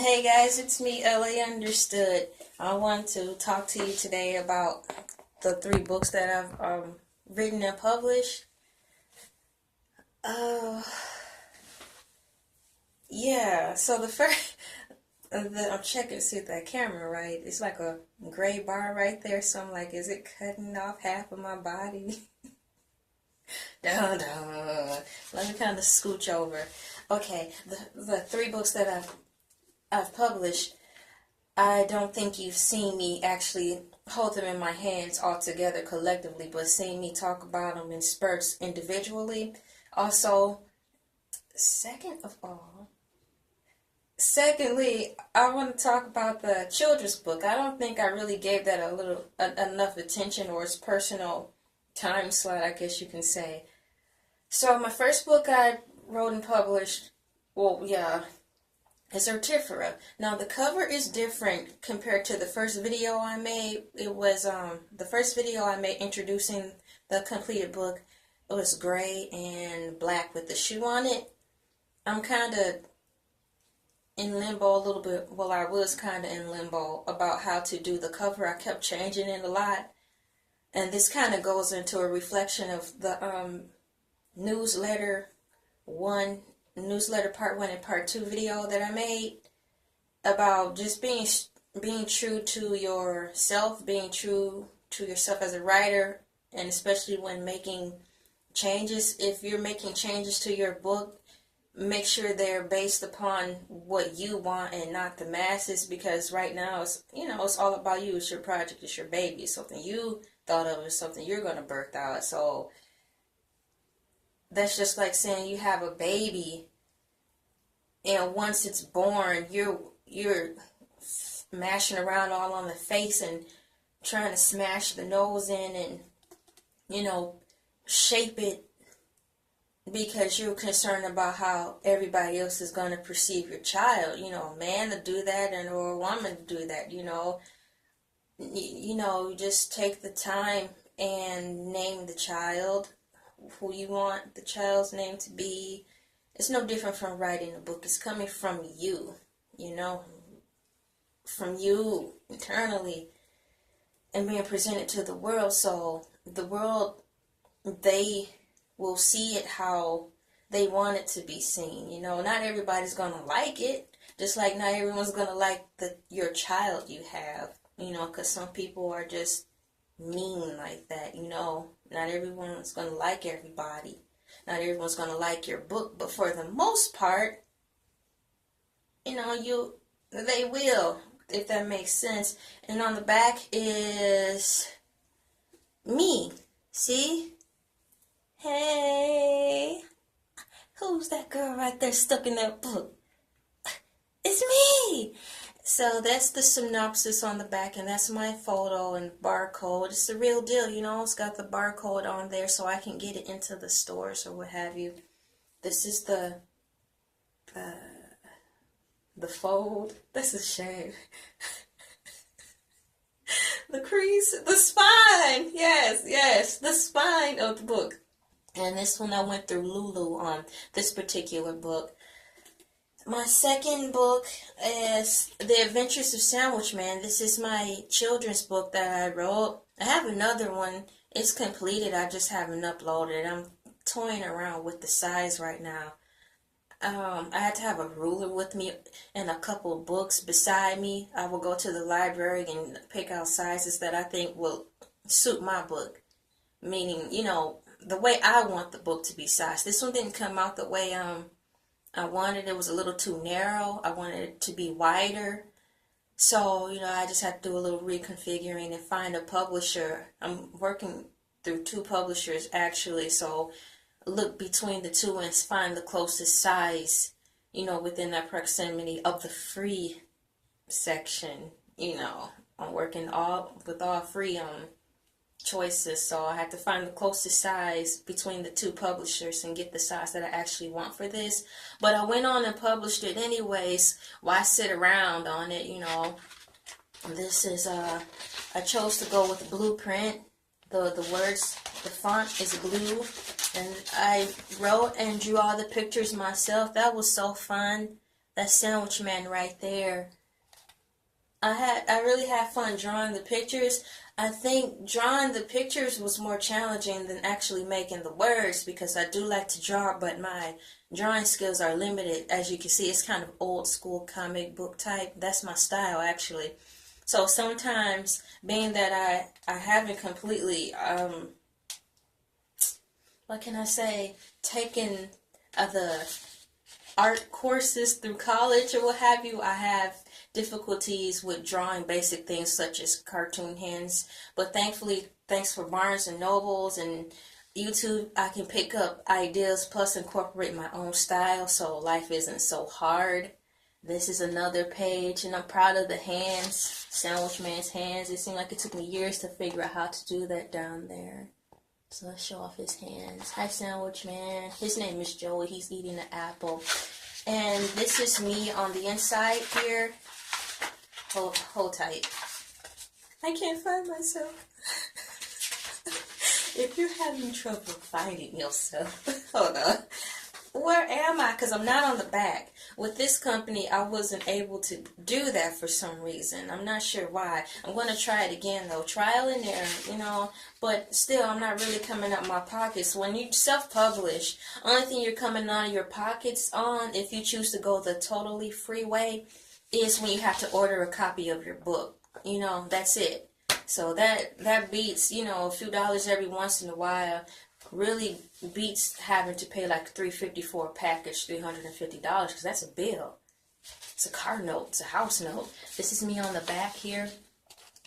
Hey guys, it's me, Elay Understood. I want to talk to you today about the 3 books that I've written and published. Uh, yeah, so the first, I'm checking to see if that camera right. It's like a gray bar right there, so I'm like, is it cutting off half of my body? Dun, dun. Let me kind of scooch over. Okay, the 3 books that I've published. I don't think you've seen me actually hold them in my hands all together collectively, but seen me talk about them in spurts individually. Also, secondly, I want to talk about the children's book. I don't think I really gave that enough attention, or its personal time slot, I guess you can say. So my first book I wrote and published, is Ertifera. Now the cover is different compared to the first video I made. It was the first video I made introducing the completed book. It was gray and black with the shoe on it. I'm kind of in limbo a little bit. Well, I was kind of in limbo about how to do the cover. I kept changing it a lot. And this kind of goes into a reflection of the newsletter part 1 and part 2 video that I made about just being true to yourself, being true to yourself as a writer, and especially when making changes. If you're making changes to your book, make sure they're based upon what you want and not the masses, because right now it's all about you. It's your project, it's your baby, it's something you thought of, it's something you're going to birth out. So that's just like saying you have a baby, and once it's born, you're mashing around all on the face and trying to smash the nose in and shape it because you're concerned about how everybody else is going to perceive your child. A man to do that, or a woman to do that. Just take the time and name the child who you want the child's name to be. It's no different from writing a book. It's coming from you, from you internally, and being presented to the world. So the world, they will see it how they want it to be seen. Not everybody's going to like it, just like not everyone's going to like your child you have, because some people are just mean like that. Not everyone's going to like everybody. Not everyone's going to like your book, but for the most part, they will, if that makes sense. And on the back is me. See? Hey, who's that girl right there stuck in that book? It's me. So that's the synopsis on the back, and that's my photo and barcode. It's the real deal, it's got the barcode on there so I can get it into the stores or what have you. This is the fold. That's a shame. The crease, the spine. Yes, the spine of the book. And this one I went through Lulu on this particular book. My second book is The Adventures of Sandwich Man. This is my children's book that I wrote. I have another one. It's completed. I just haven't uploaded it. I'm toying around with the size right now. I had to have a ruler with me and a couple of books beside me. I will go to the library and pick out sizes that I think will suit my book. Meaning, the way I want the book to be sized. This one didn't come out the way I wanted. It was a little too narrow. I wanted it to be wider. So, I just had to do a little reconfiguring and find a publisher. I'm working through 2 publishers actually, so look between the 2 and find the closest size, within that proximity of the free section. I'm working with all free choices, so I had to find the closest size between the 2 publishers and get the size that I actually want for this. But I went on and published it anyways. Why sit around on it? This is I chose to go with the blueprint. The words, the font is blue, and I wrote and drew all the pictures myself. That was so fun. That sandwich man right there. I really had fun drawing the pictures. I think drawing the pictures was more challenging than actually making the words, because I do like to draw, but my drawing skills are limited. As you can see, it's kind of old school comic book type. That's my style, actually. So sometimes, being that I haven't completely, what can I say, taken the art courses through college or what have you, I have difficulties with drawing basic things such as cartoon hands. But thankfully, thanks for Barnes and Nobles and YouTube, I can pick up ideas plus incorporate my own style, so life isn't so hard. This is another page, and I'm proud of the hands, Sandwich Man's hands. It seemed like it took me years to figure out how to do that down there. So let's show off his hands. Hi, Sandwich Man. His name is Joey. He's eating an apple. And this is me on the inside here. Hold tight. I can't find myself. If you're having trouble finding yourself, hold on. Where am I? Because I'm not on the back. With this company, I wasn't able to do that for some reason. I'm not sure why. I'm going to try it again, though. Trial and error, But still, I'm not really coming out my pockets. When you self-publish, only thing you're coming out of your pockets on, if you choose to go the totally free way, is when you have to order a copy of your book. That's it. So that beats, a few dollars every once in a while. Really beats having to pay like $3.50 for a package, $350, because that's a bill. It's a car note. It's a house note. This is me on the back here.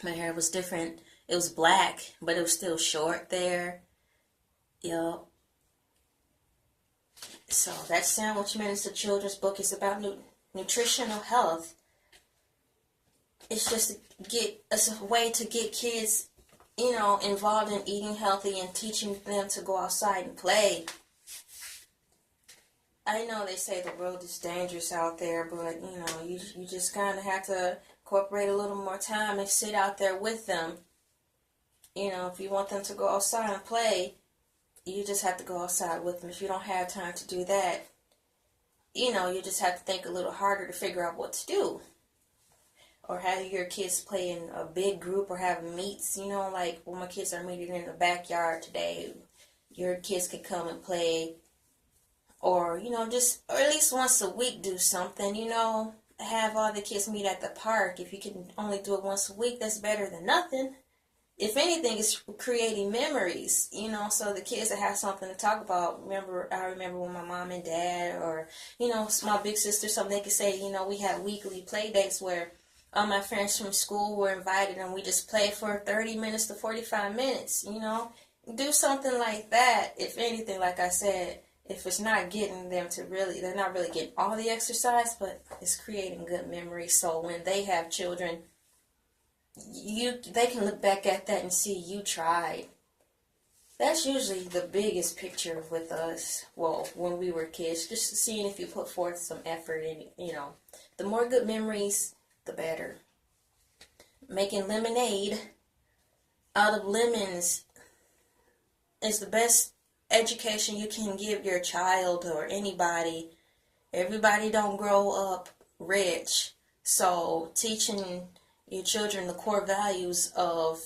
My hair was different. It was black, but it was still short there. Yup. So that Sandwich Man is a children's book. It's about nutritional health. It's just it's a way to get kids involved in eating healthy and teaching them to go outside and play. I know they say the world is dangerous out there, but, you just kind of have to incorporate a little more time and sit out there with them. If you want them to go outside and play, you just have to go outside with them. If you don't have time to do that, you just have to think a little harder to figure out what to do. Or have your kids play in a big group or have meets, like when my kids are meeting in the backyard today. Your kids could come and play. Or, or at least once a week do something, have all the kids meet at the park. If you can only do it once a week, that's better than nothing. If anything, it's creating memories, so the kids that have something to talk about. I remember when my mom and dad or, my big sister, something they could say, we had weekly play dates where all my friends from school were invited and we just played for 30 minutes to 45 minutes, Do something like that. If anything, like I said, if it's not getting them to they're not really getting all the exercise, but it's creating good memories. So when they have children, they can look back at that and see you tried. That's usually the biggest picture with us, when we were kids, just seeing if you put forth some effort in, the more good memories, the better. Making lemonade out of lemons is the best education you can give your child or anybody. Everybody don't grow up rich, so teaching your children the core values of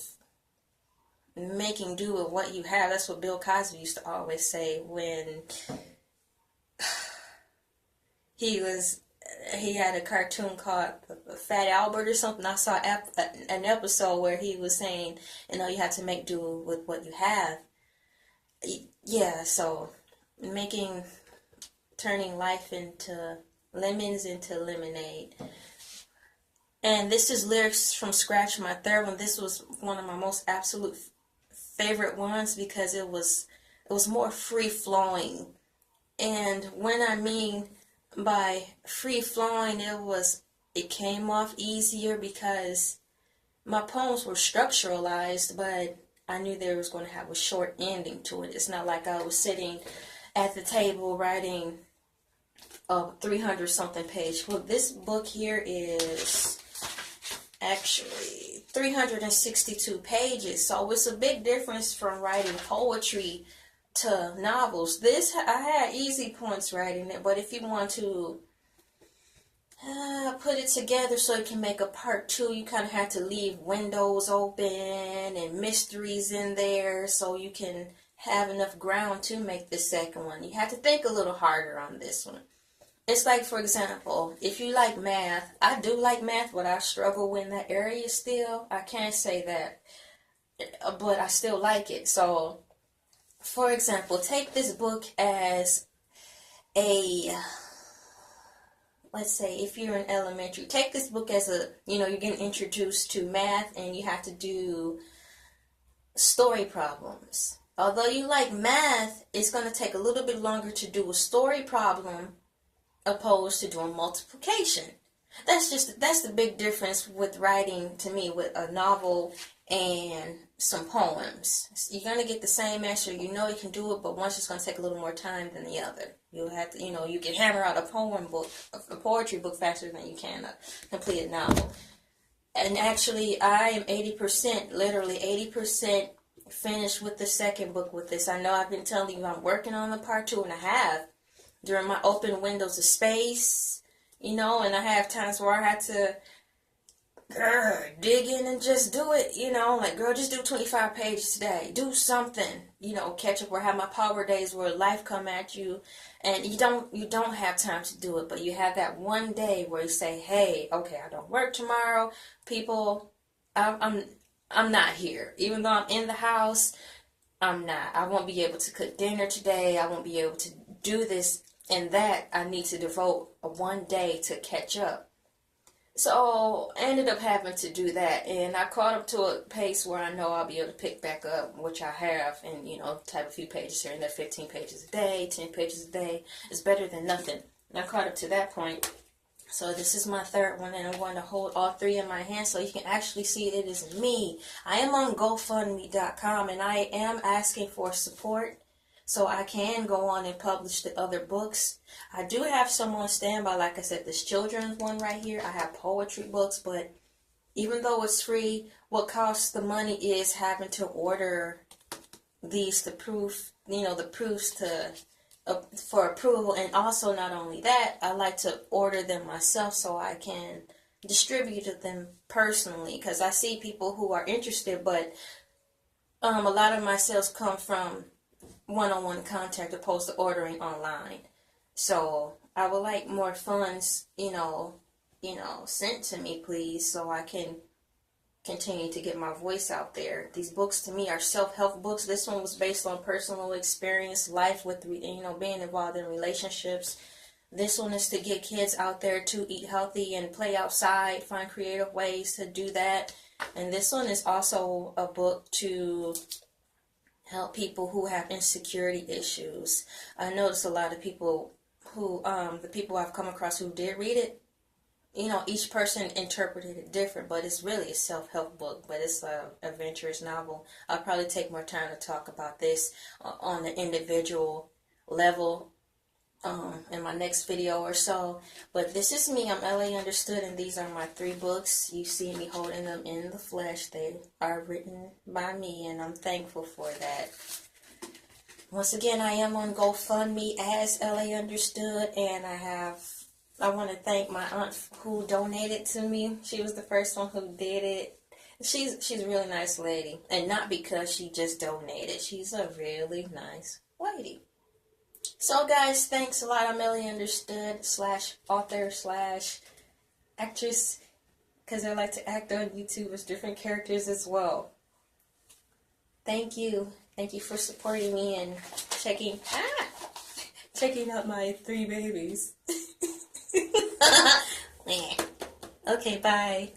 making do with what you have. That's what Bill Cosby used to always say when he had a cartoon called Fat Albert or something. I saw an episode where he was saying, you have to make do with what you have. Yeah, so turning life into lemons into lemonade. And this is lyrics from scratch, my third one. This was one of my most absolute favorite ones because it was more free flowing. And when I mean by free flowing, it came off easier because my poems were structuralized, but I knew there was going to have a short ending to it. It's not like I was sitting at the table writing a 300-something page. Well, this book here is actually 362 pages, so it's a big difference from writing poetry to novels. I had easy points writing it, but if you want to put it together so it can make a part 2. You kind of have to leave windows open and mysteries in there so you can have enough ground to make the second one. You have to think a little harder on this one. It's like, for example, if you like math, I do like math, but I struggle in that area still. I can't say that, but I still like it. So, for example, take this book as a, let's say if you're in elementary, take this book as a, you're getting introduced to math and you have to do story problems. Although you like math, it's going to take a little bit longer to do a story problem opposed to doing multiplication. That's the big difference with writing, to me, with a novel and some poems. You're going to get the same answer. You know you can do it, but one's just going to take a little more time than the other. You'll have to, you can hammer out a poetry book faster than you can a completed novel. And actually, I am 80%, literally 80% finished with the second book with this. I know I've been telling you I'm working on the part 2.5 during my open windows of space, and I have times where I had to dig in and just do it, like, girl, just do 25 pages today. Do something, catch up, or have my power days where life come at you and you don't have time to do it, but you have that one day where you say, hey, okay, I don't work tomorrow. People, I'm not here. Even though I'm in the house, I'm not. I won't be able to cook dinner today. I won't be able to do this and that. I need to devote one day to catch up. So I ended up having to do that, and I caught up to a pace where I know I'll be able to pick back up, which I have, and type a few pages here and there, 15 pages a day, 10 pages a day is better than nothing. And I caught up to that point. So this is my third one, and I'm going to hold all 3 in my hand so you can actually see it is me. I am on GoFundMe.com, and I am asking for support so I can go on and publish the other books. I do have some on standby, like I said, this children's one right here. I have poetry books, but even though it's free, what costs the money is having to order these to proof, the proofs to for approval. And also, not only that, I like to order them myself so I can distribute them personally, because I see people who are interested, but a lot of my sales come from one-on-one contact opposed to ordering online. So I would like more funds, sent to me, please, so I can continue to get my voice out there. These books to me are self-help books. This one was based on personal experience, life with, being involved in relationships. This one is to get kids out there to eat healthy and play outside, find creative ways to do that. And this one is also a book to help people who have insecurity issues. I noticed a lot of people who, the people I've come across who did read it, each person interpreted it different, but it's really a self-help book, but it's an adventurous novel. I'll probably take more time to talk about this on an individual level in my next video or so. But this is me. I'm Elay Understood, and these are my 3 books. You see me holding them in the flesh. They are written by me, and I'm thankful for that. Once again, I am on GoFundMe as Elay Understood, and I want to thank my aunt who donated to me. She was the first one who did it. She's a really nice lady, and not because she just donated. She's a really nice lady. So guys, thanks a lot. I'm Elay Understood /author /actress, because I like to act on YouTube as different characters as well. Thank you. Thank you for supporting me and checking out my 3 babies. Okay, bye.